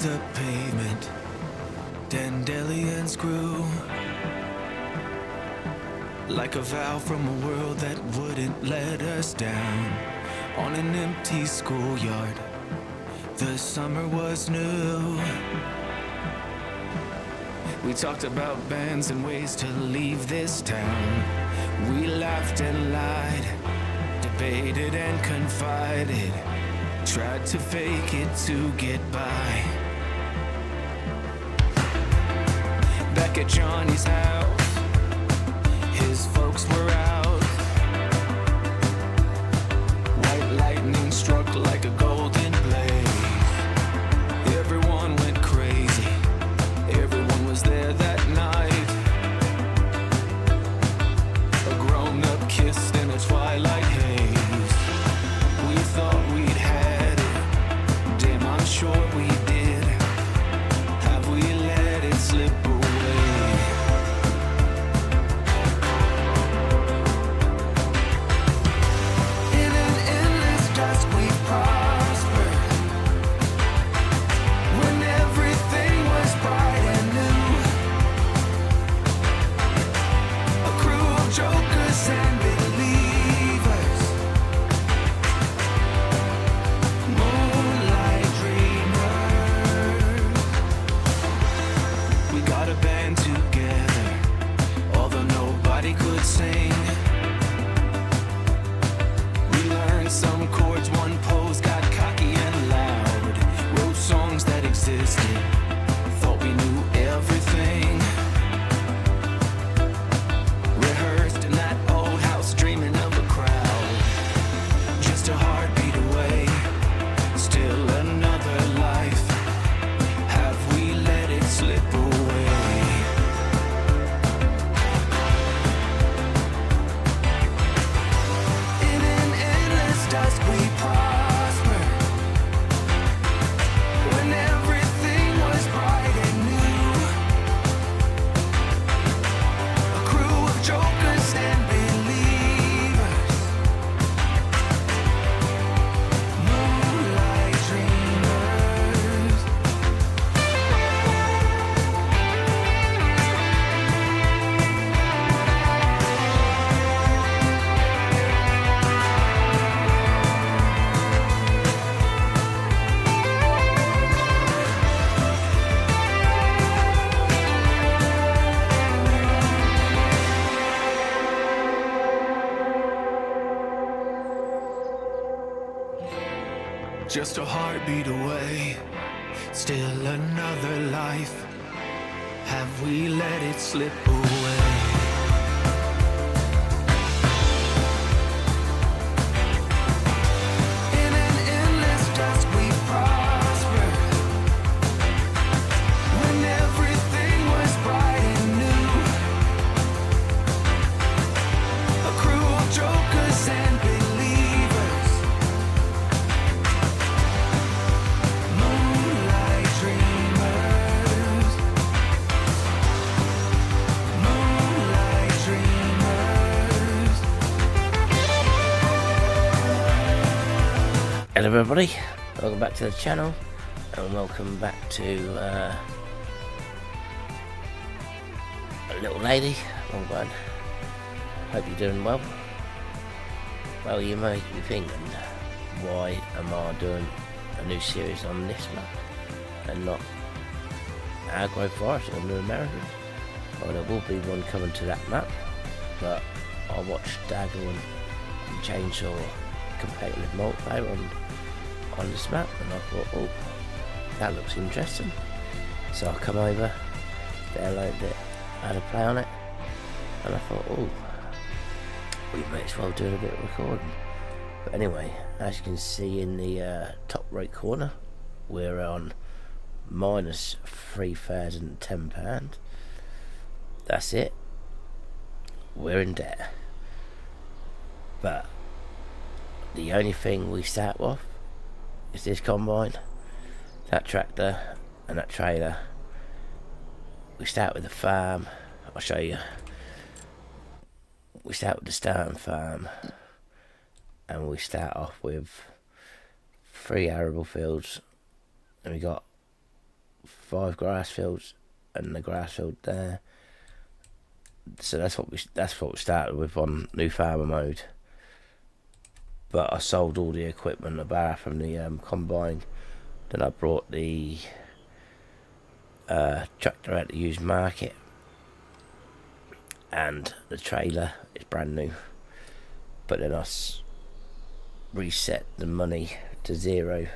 the pavement, dandelions grew like a vow from a world that wouldn't let us down. On an empty schoolyard, the summer was new. We talked about bands and ways to leave this town. We laughed and lied, debated and confided, tried to fake it to get by. Back at Johnny's house, his folks were out. White lightning struck like a golden blaze. Everyone went crazy. Everyone was there that night. A grown-up kissed in a twilight haze. We thought we'd had it. Damn, I'm sure we did. Have we let it slip away? Just a heartbeat away, still another life. Have we let it slip away? Hello everybody, welcome back to the channel and welcome back to a little lady. Long one. Hope you're doing well. Well, you may be thinking, why am I doing a new series on this map and not Agro Forest or New America? Well, there will be one coming to that map, but I watched Dagger and Chainsaw competitive multiplayer on this map and I thought, oh, that looks interesting. So I come over, downloaded it, had a play on it, and I thought, oh, we may as well do a bit of recording. But anyway, as you can see in the top right corner, we're on minus £3,010. That's it. We're in debt. But the only thing we start with is this combine, that tractor and that trailer. We start with the farm. I'll show you. We start with the starting farm and we start off with 3 arable fields and we got 5 grass fields and the grass field there. So that's what we started with on New Farmer Mode. But I sold all the equipment apart from the combine. Then I brought the tractor out to used market, and the trailer is brand new. But then I reset the money to 0,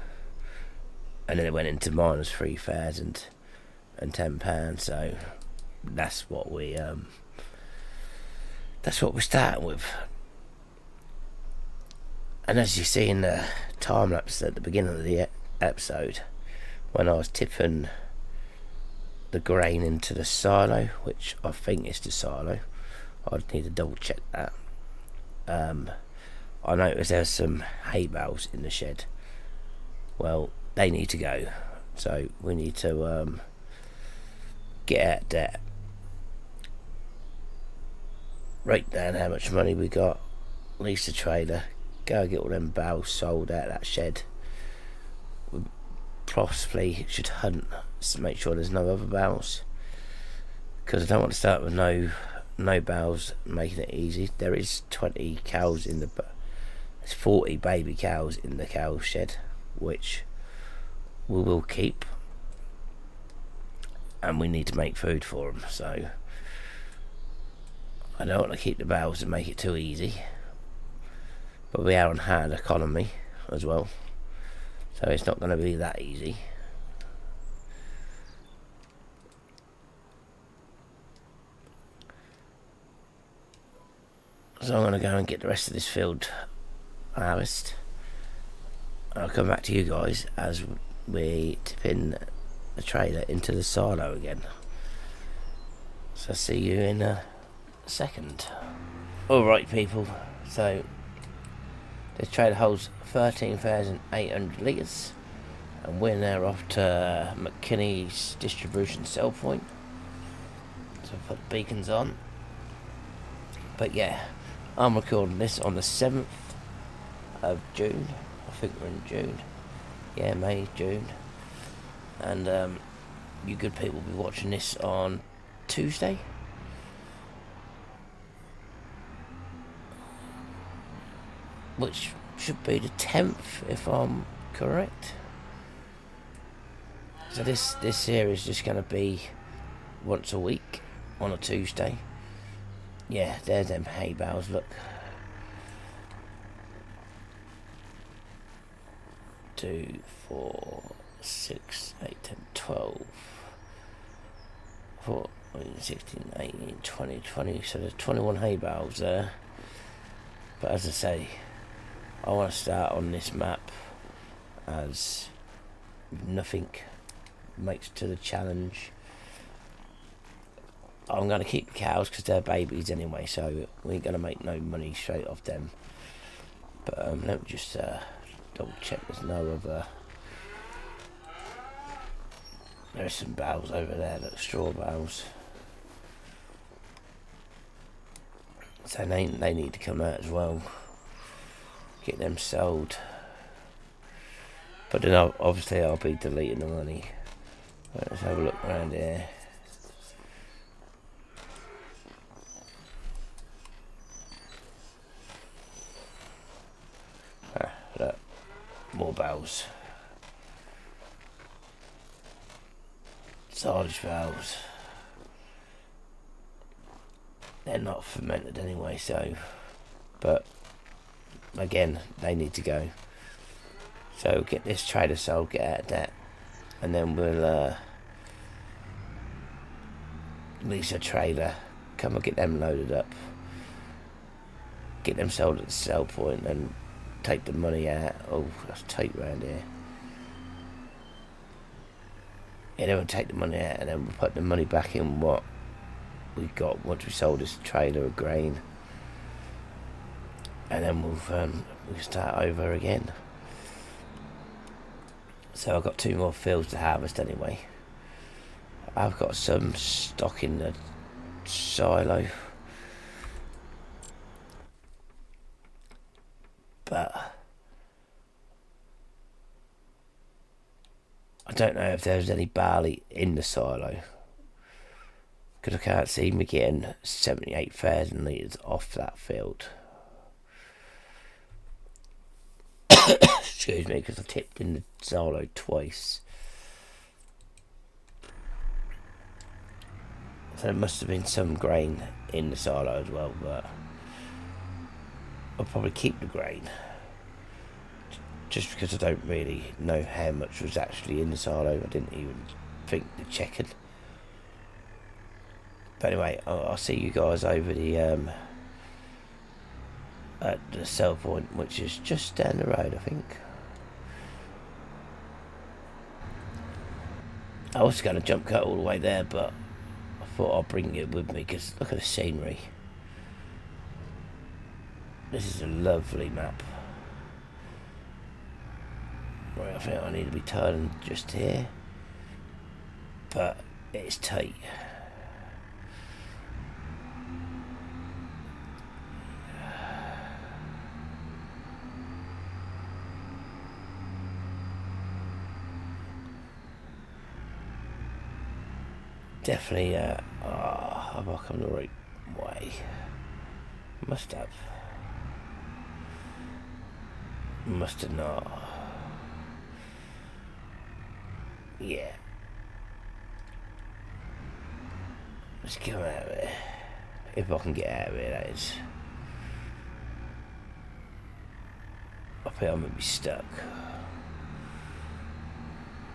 and then it went into minus £3,010. So that's what we're starting with. And as you see in the time lapse at the beginning of the episode, when I was tipping the grain into the silo, which I think is the silo, I'd need to double check that. I noticed there's some hay bales in the shed. Well, they need to go, so we need to get out of debt, write down how much money we got, lease the trailer, go get all them bales sold out of that shed. We possibly should hunt to make sure there's no other bales, because I don't want to start with no bales, making it easy. There is 20 cows in the, there's 40 baby cows in the cow shed, which we will keep, and we need to make food for them. So I don't want to keep the bales and make it too easy, but we are on hard economy as well, so it's not going to be that easy. So I'm going to go and get the rest of this field harvest. I'll come back to you guys as we tip in the trailer into the silo again. So see you in a second. Alright people, so this trailer holds 13,800 litres, and we're now off to McKinney's distribution sell point. So I'll put the beacons on. But yeah, I'm recording this on the 7th of June. I think we're in June. Yeah, May, June. And you good people will be watching this on Tuesday. Which should be the 10th, if I'm correct. So this series is just going to be once a week on a Tuesday. Yeah, there's them hay bales, look. 2, 4, 6, 8, 10, 12, 14, 16, 18, 20, 20. So there's 21 hay bales there. But as I say, I want to start on this map as nothing makes to the challenge. I'm going to keep the cows because they're babies anyway, so we ain't going to make no money straight off them. But let me just double check there's no other. There's some bales over there, look, straw bales. So they need to come out as well. Get them sold. But then obviously I'll be deleting the money. Let's have a look around here. Look, more bales. Silage bales. They're not fermented anyway, so, but again, they need to go. So get this trailer sold, get out of that, and then we'll lease a trailer, come and get them loaded up, get them sold at the sell point, and take the money out. Oh, that's tight round here. Yeah, then we'll take the money out, and then we'll put the money back in what we got once we sold this trailer of grain, and then we'll start over again. So I've got 2 more fields to harvest anyway. I've got some stock in the silo, but I don't know if there's any barley in the silo, because I can't see me getting 78,000 litres off that field. Excuse me, because I tipped in the silo twice. So there must have been some grain in the silo as well, but I'll probably keep the grain, just because I don't really know how much was actually in the silo. I didn't even think to check it. But anyway, I'll see you guys over the at the sell point, which is just down the road, I think. I was going to jump cut all the way there, but I thought I'll bring it with me, because look at the scenery. This is a lovely map. Right, I think I need to be turning just here, but it's tight. Definitely, have I come the right way? Must have. Must have not. Yeah. Let's get out of here. If I can get out of here, that is. I think I'm going to be stuck.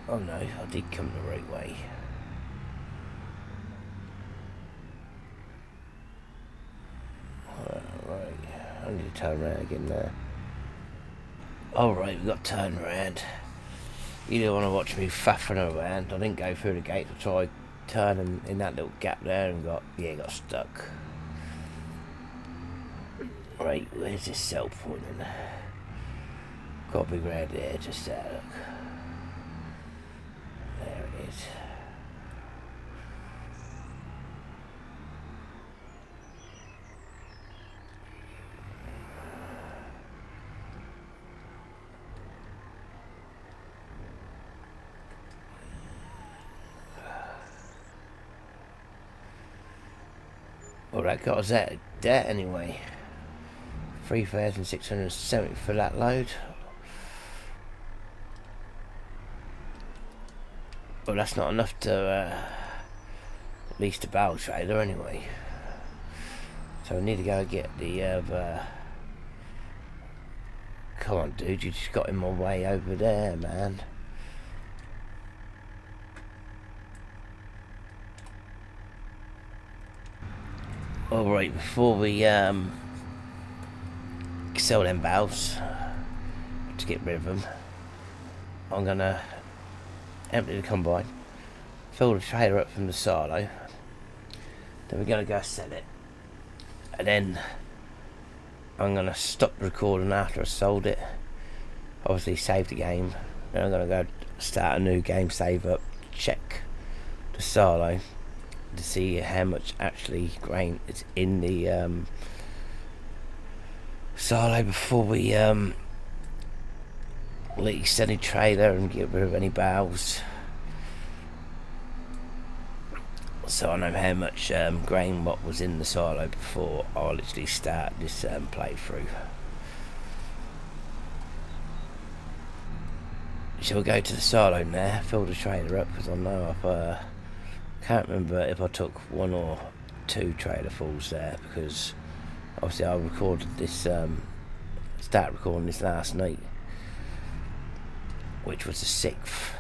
Oh no, I did come the right way. Right, I need to turn around again there. Alright, we've got to turn around. You don't want to watch me faffing around. I didn't go through the gate. I tried turning in that little gap there and got stuck. Right, where's this cell point in? Got to be round there, just there, look. There it is. Well, that got us out of debt anyway. 3,670 for that load. Well, that's not enough to lease the barrel trailer anyway. So we need to go get the come on, dude, you just got in my way over there, man. Alright, before we sell them barrels to get rid of them, I'm gonna empty the combine, fill the trailer up from the silo, then we're gonna go sell it, and then I'm gonna stop the recording after I sold it, obviously save the game, then I'm gonna go start a new game, save up, check the silo to see how much actually grain is in the silo before we lease any trailer and get rid of any barrels, so I know how much grain what was in the silo before I literally start this playthrough. So we'll go to the silo now, fill the trailer up, because I know I've can't remember if I took 1 or 2 trailer fulls there, because obviously I recorded this, started recording this last night, which was the 6th.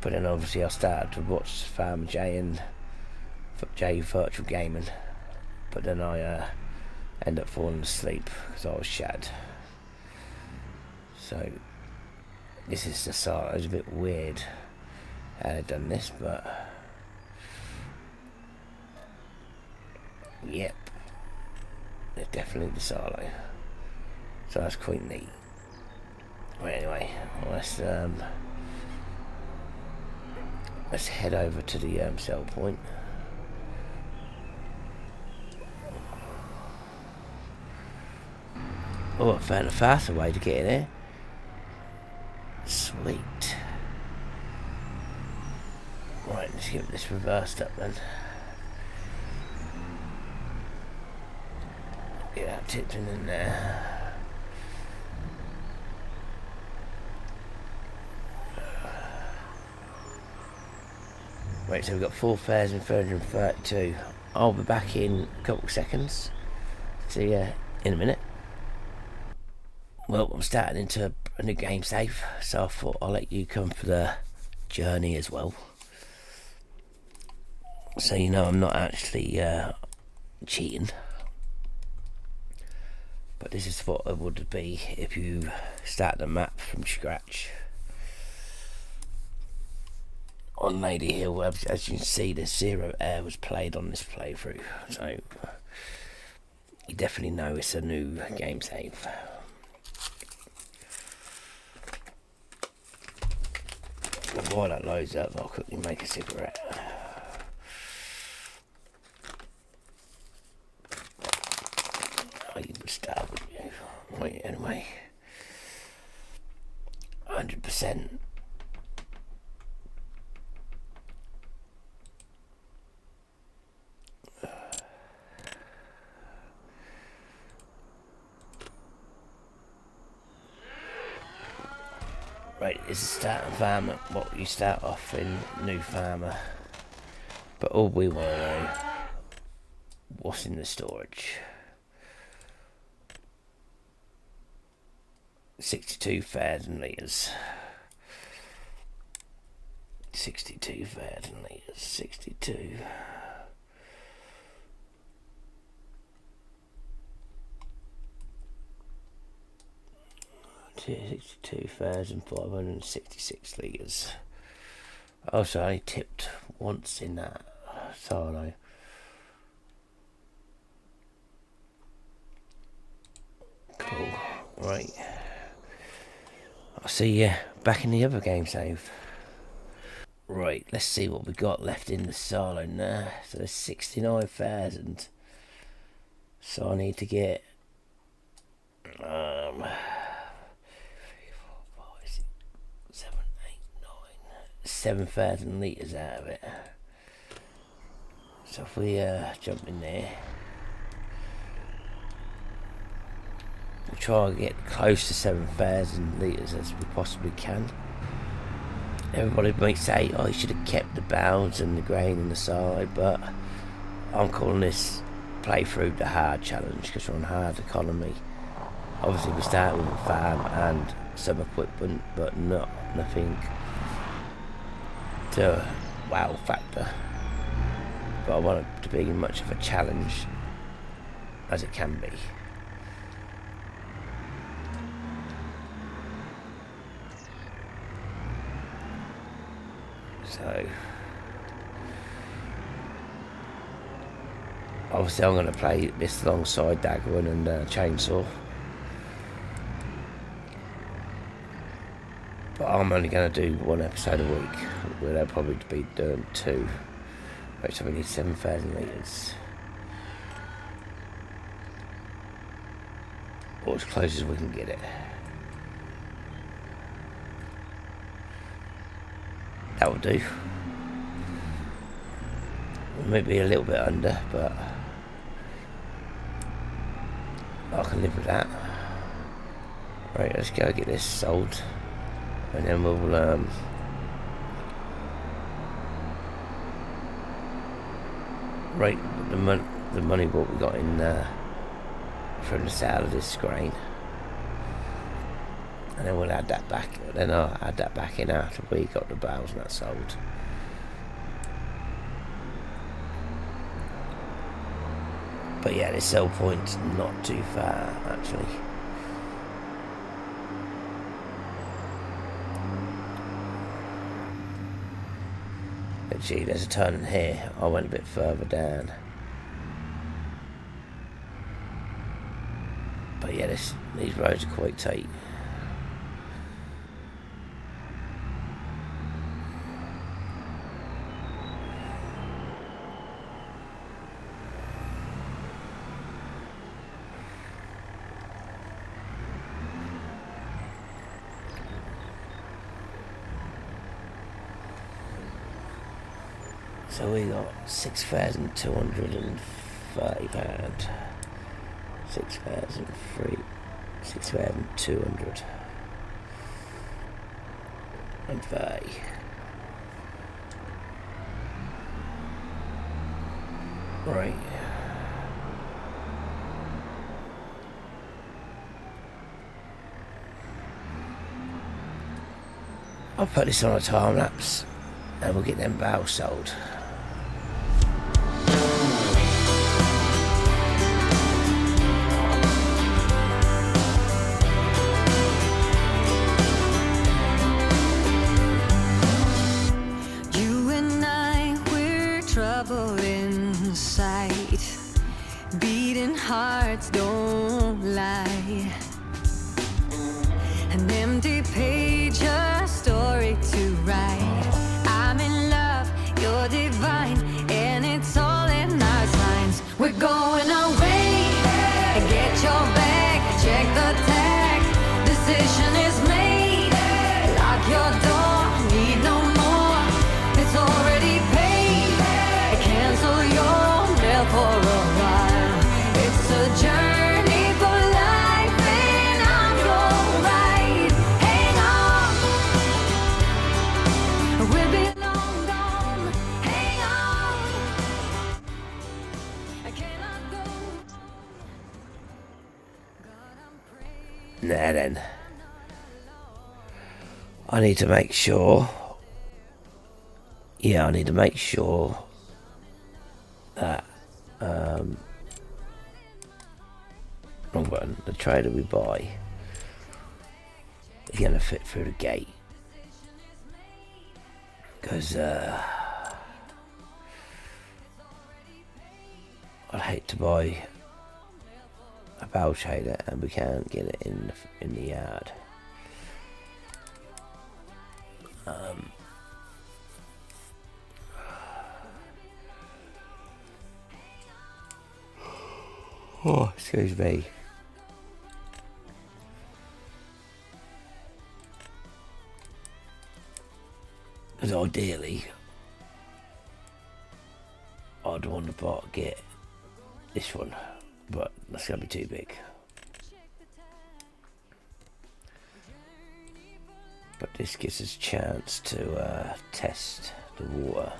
But then obviously I started to watch Farmer J and J Virtual Gaming, but then I ended up falling asleep because I was shattered. So this is the silo. It's a bit weird how they've done this, but yep, it's definitely the silo. So that's quite neat. Well, anyway, let's head over to the sell point. Oh, I found a faster way to get in there. Sweet. Sweet. Right, let's get this reversed up then. Get that tipped in there. Right, so we've got 4,332. I'll be back in a couple of seconds. See you in a minute. Well, I'm starting into a new game save, so I thought I'll let you come for the journey as well. So you know I'm not actually cheating. But this is what it would be if you start the map from scratch. On Ladyhill, as you can see, the 0 air was played on this playthrough. So you definitely know it's a new game save. While that loads up, I'll quickly make a cigarette. Oh, you would start with you. Wait, anyway. 100%. Right, it's a starting farmer. What you start off in new farmer. But all we want to know, what's in the storage? 62,000 litres. 62,000 litres. 62. $62,566 litres. Also, I only tipped once in that, so I know. Cool. Right. I'll see you back in the other game save. Right, let's see what we got left in the silo now. So there's 69,000. So I need to get 7,000 litres out of it. So if we jump in there, we'll try and get close to 7,000 litres as we possibly can. Everybody might say, oh, you should have kept the bales and the grain in the side, but I'm calling this playthrough the hard challenge because we're on hard economy. Obviously we start with a farm and some equipment, but nothing to wow factor. But I want it to be much of a challenge as it can be. So obviously I'm going to play this alongside Dagwood and Chainsaw. But I'm only going to do one episode a week, where they'll probably be doing 2. Right, so we need 7,000 litres. Or as close as we can get it. That will do. Maybe a little bit under, but I can live with that. Right, let's go get this sold. And then we'll rate the money what we got in from the sale of this grain, and then we'll add that back. Then I'll add that back in after we got the bales and that sold. But yeah, the sell point's not too far actually. Gee, there's a turn here. I went a bit further down. But yeah, these roads are quite tight. So we got £6,230. 6,230. Right. I'll put this on a time lapse and we'll get them bales sold. You and I, we're trouble in sight. Beating hearts don't lie. An empty page, a story to write. I'm in love, you're divine, and it's all in our signs. We're going away. Get your bag, check the tag. Decision is made. Lock your door, need no more. It's already paid. Cancel your mail for a while. It's a journey for life, and I'm your ride. Hang on, we'll be long gone. Hang on, I cannot go. God, I'm praying. Now then, I need to make sure. Yeah, I need to make sure that wrong button. The trailer we buy is gonna fit through the gate, because I'd hate to buy a bale trailer and we can't get it in the yard. Oh, excuse me. Because ideally, I'd want to get this one, but that's going to be too big. But this gives us a chance to test the water.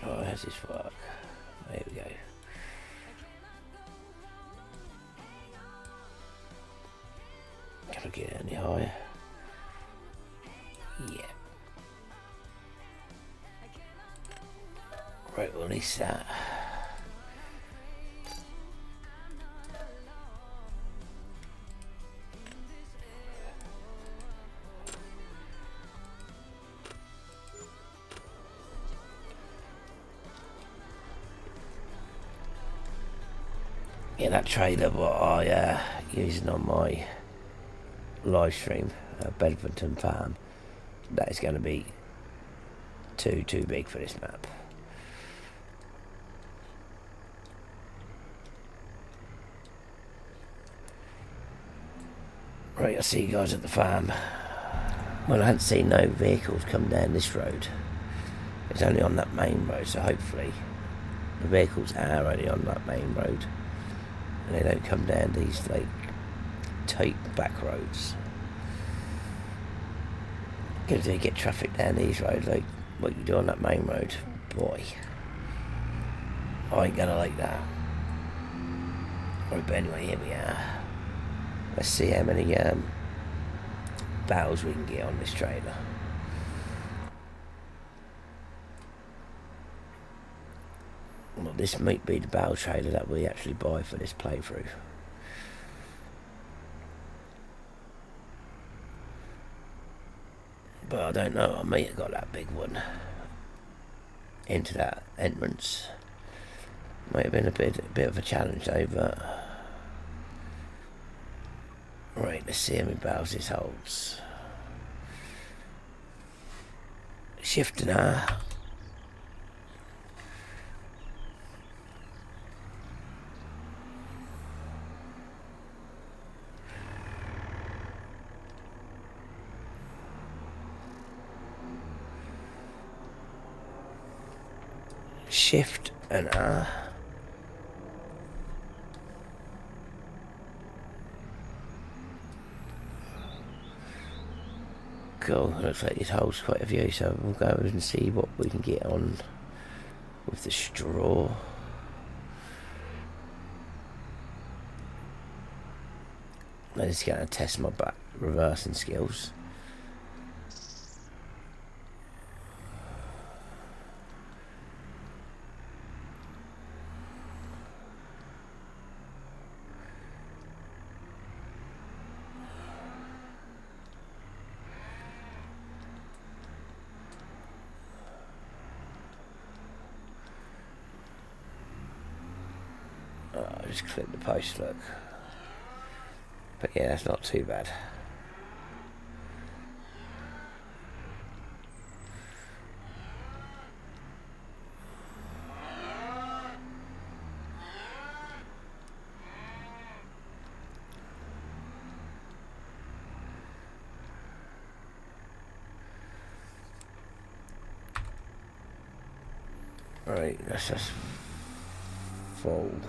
Oh, how's this work? There we go. Can I get it any higher? Yeah. Right, we'll lease that. Yeah, that trailer what I using on my live stream, Bedfordton Farm, that is going to be too big for this map. Right, I'll see you guys at the farm. Well, I hadn't seen no vehicles come down this road. It's only on that main road, so hopefully the vehicles are only on that main road and they don't come down these like tight back roads. Because if you get traffic down these roads like what you do on that main road, boy, I ain't gonna like that. Right, but anyway, here we are. Let's see how many bales we can get on this trailer. Well, this might be the bale trailer that we actually buy for this playthrough. But I don't know, I may have got that big one into that entrance. Might have been a bit of a challenge though, but right, let's see how many bales this holds. Shift and R. Shift and R. Cool, looks like it holds quite a few, so we'll go and see what we can get on with the straw. I'm just going to test my back reversing skills. I just clip the post, look. But yeah, that's not too bad. Right, let's just fold.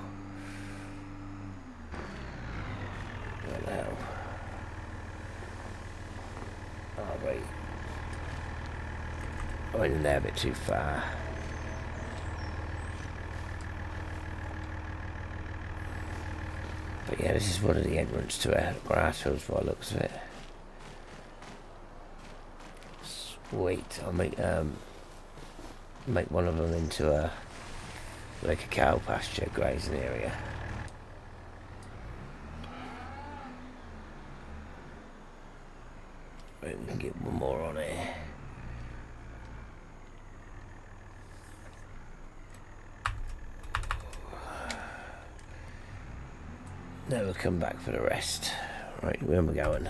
What the hell? Oh wait. I went in there a bit too far. But yeah, this is one of the entrance to a grass fields by the looks of it. Sweet, I'll make one of them into a like a cow pasture grazing area. Right, we can get one more on here. Now we'll come back for the rest. Right, where am I going?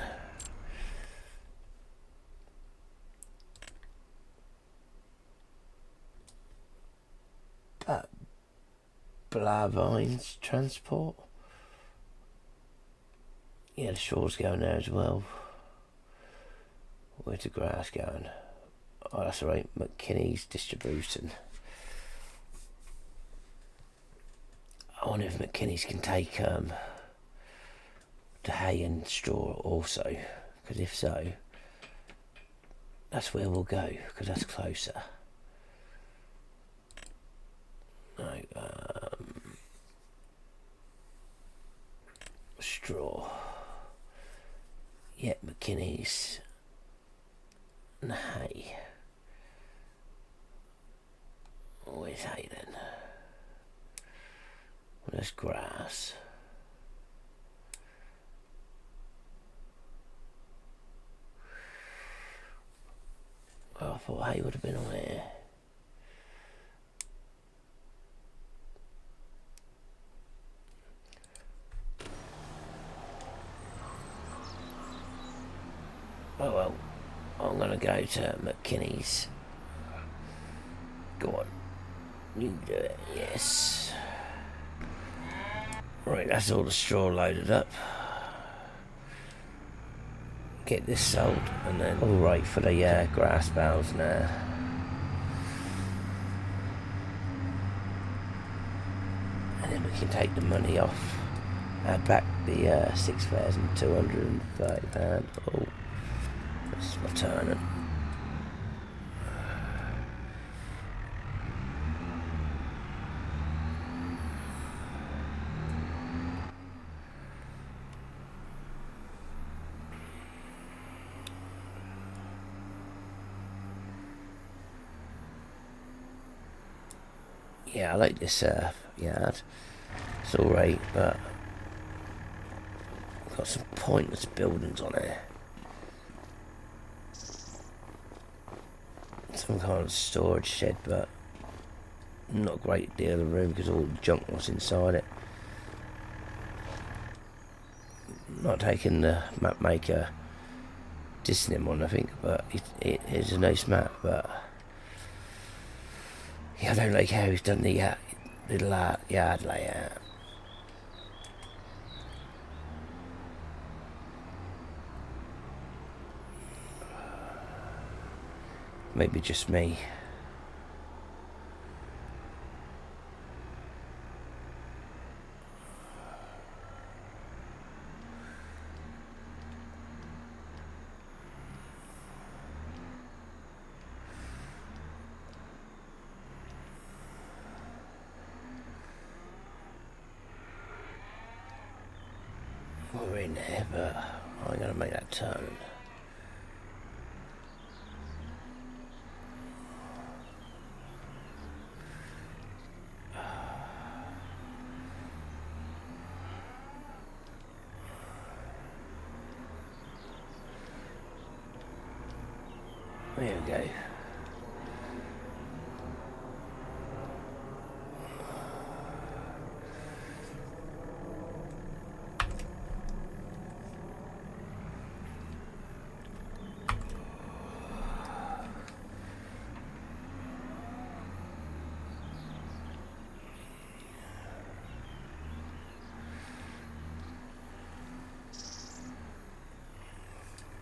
Blavines Transport. Yeah, the shaw's going there as well. Where's the grass going? Oh, that's right, McKinney's distribution. I wonder if McKinney's can take the hay and straw also, because if so, that's where we'll go, because that's closer. No, straw. Yeah, McKinney's and hay. Where's hay then? Well, there's grass. Oh, I thought hay would have been on here. Oh well, I'm gonna go to McKinney's. Go on, you can do it, yes. Right, that's all the straw loaded up. Get this sold, and then all right for the grass bales now. And then we can take the money off. Add back the £6,230. Oh. This is my turning. Yeah, I like this yard. It's alright, but got some pointless buildings on it. Some kind of storage shed, but not a great deal of room because all the junk was inside it. Not taking the map maker dissing him on, I think, but it is a nice map. But yeah, I don't like how he's done the little yard layout. Maybe just me. in there, but I'm going to make that turn. There we go.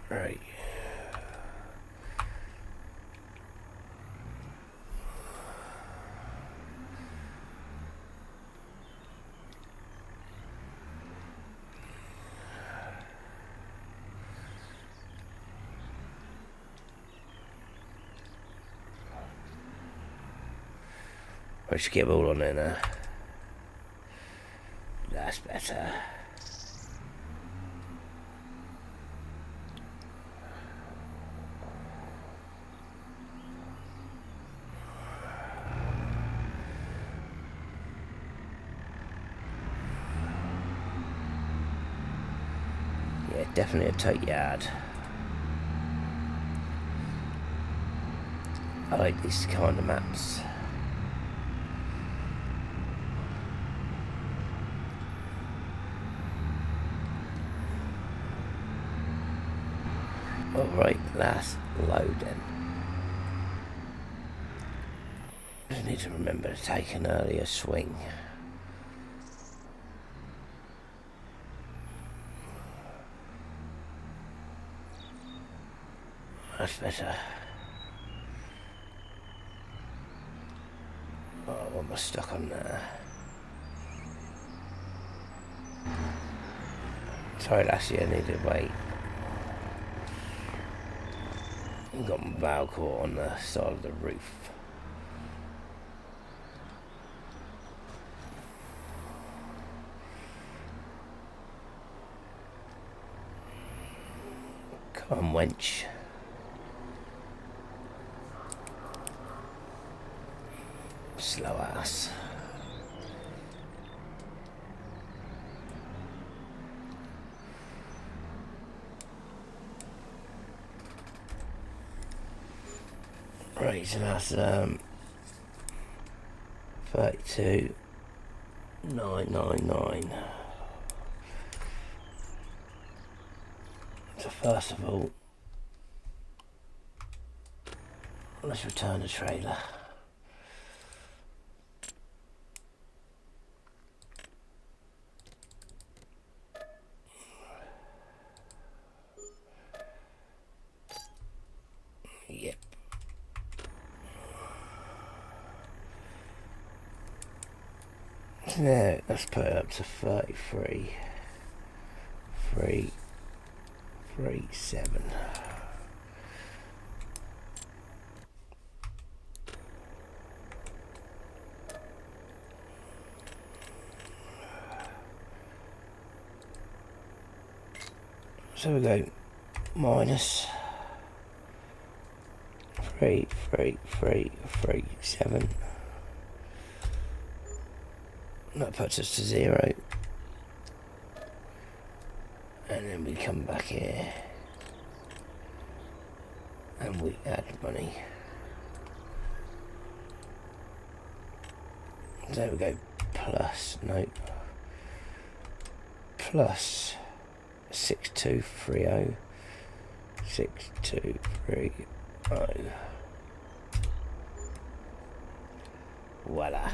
Right. I should get all on there now. That's better. Yeah, definitely a tight yard. I like these kind of maps. Alright, last loading. Just need to remember to take an earlier swing. That's better. Oh, what am I stuck on there? Sorry, lassie, I need to wait. I've got my bow caught on the side of the roof. Come on, wench. Slow ass. Right, so that's 32,999. So first of all, let's return the trailer. Yep. Now let's put it up to 33,337. So we go minus 3,337. That puts us to 0. And then we come back here and we add money. There we go. Plus, nope. Plus 6230. 6230. Voila.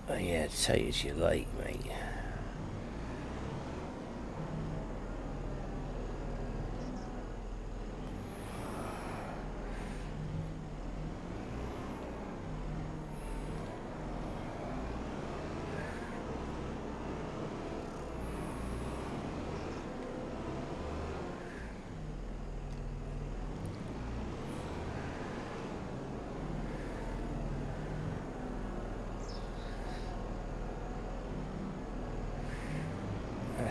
Oh yeah, to tell you as you like, mate.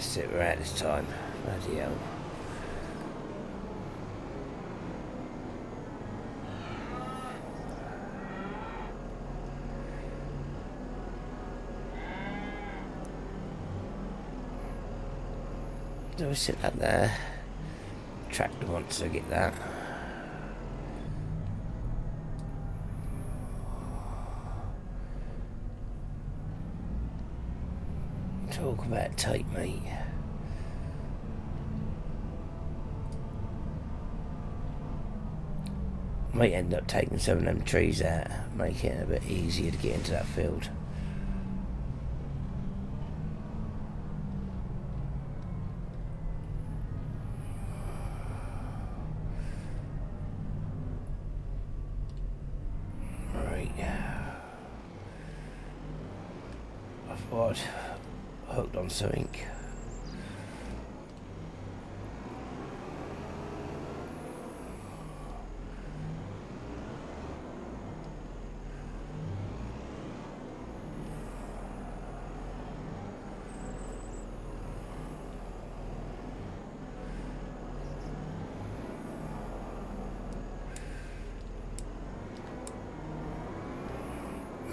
That's it, we're out this time. Bloody hell. So we sit up there. Tractor wants to get that. Talk about tape, mate. Might end up taking some of them trees out, making it a bit easier to get into that field. Hooked on something.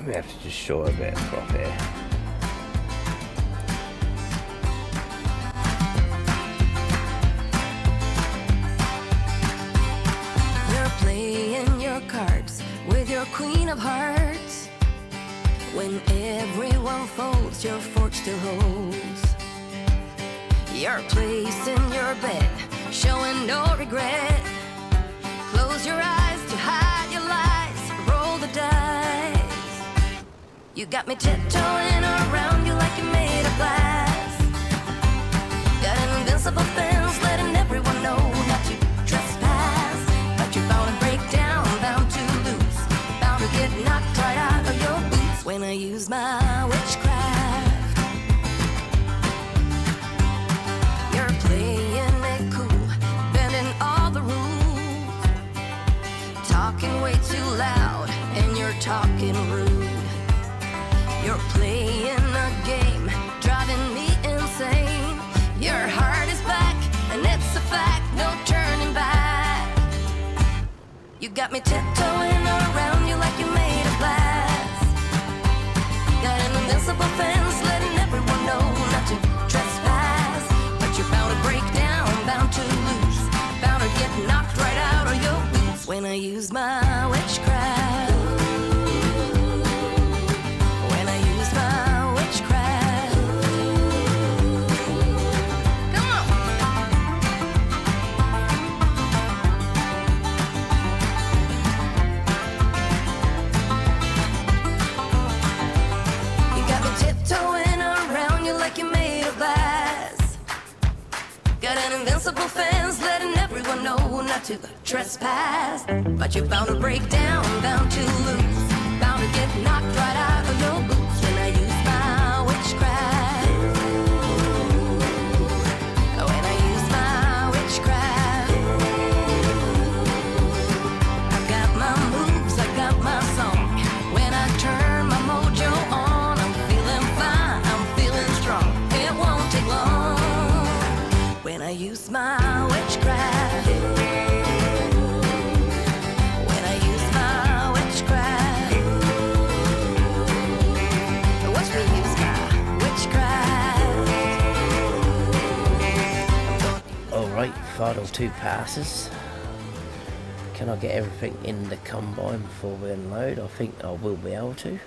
We have to just show a bit of crop here. With your queen of hearts, when everyone folds, your fork still holds your place in your bed, showing no regret. Close your eyes to hide your lies, roll the dice. You got me tiptoeing around you like you're made of glass. Got an invincible fence, letting everyone know not to trespass. But you're bound to break down, bound to lose, bound to get knocked right out of your boots when I use my witchcraft. You're playing it cool, bending all the rules, talking way too loud, and you're talking rude. You're playing a game, driving me insane. Your heart is back, and it's a fact, no turning back. You got me tiptoeing around you like you're made of glass. Got an invincible fence, letting everyone know not to trespass. But you're bound to break down, bound to lose, bound to get knocked right out of your boots when I use my witchcraft. When I use my witchcraft. Come on. You got me tiptoeing around you like you're made of glass. Got an invincible fence, letting everyone know not to trespass. But you're bound to break down, bound to lose, bound to get knocked right out of your boots when I use my witchcraft. When I use my witchcraft. I've got my moves, I got my song. When I turn my mojo on, I'm feeling fine, I'm feeling strong. It won't take long when I use my witchcraft. When I use my witchcraft. Watch me use my witchcraft. Alright, final 2 passes. Can I get everything in the combine before we unload? I think I will be able to.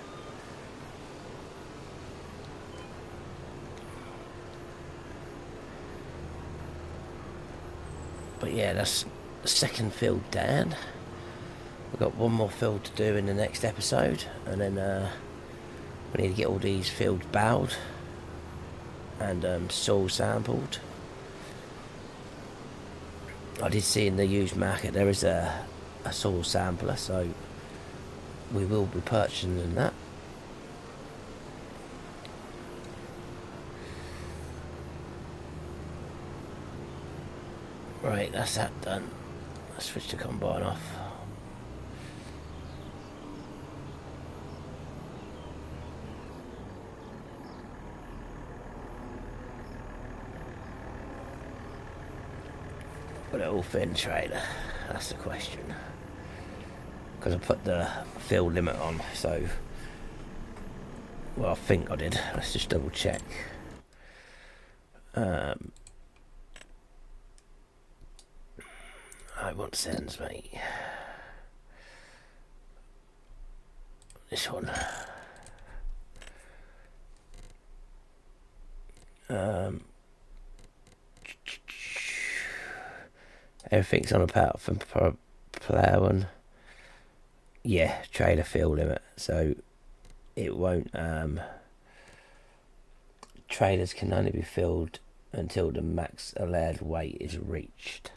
But yeah, that's the second field down. We've got one more field to do in the next episode, and then we need to get all these fields bowed and soil sampled. I did see in the used market there is a soil sampler, so we will be purchasing that. Right, that's that done. Let's switch the combine off. little thin trailer? That's the question. Because I put the fill limit on, so... Well, I think I did. Let's just double check. I want sends, mate. This one. Everything's on apart from player one. Yeah, trailer fill limit. So it won't. Trailers can only be filled until the max allowed weight is reached.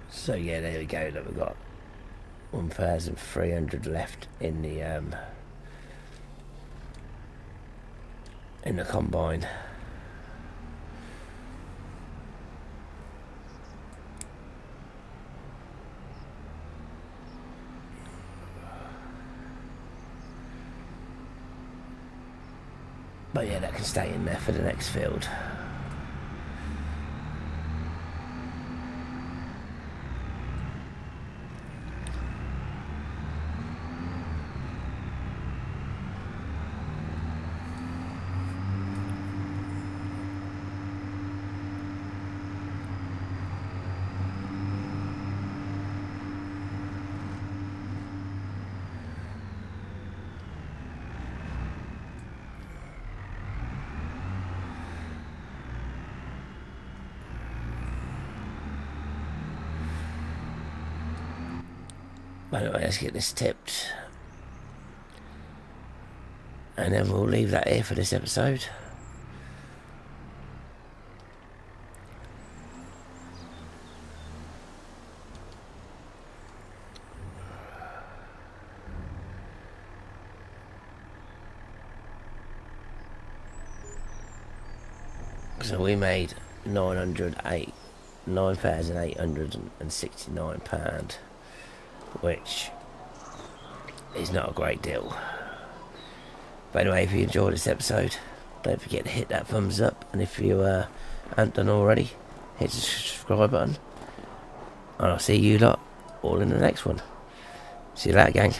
So yeah, there we go. Look, we've got 1,300 left in the combine. But yeah, that can stay in there for the next field. Anyway, let's get this tipped. And then we'll leave that here for this episode. So we made £9,869, which is not a great deal. But anyway, if you enjoyed this episode, don't forget to hit that thumbs up, and if you haven't done already, hit the subscribe button, and I'll see you lot all in the next one. See you later, gang.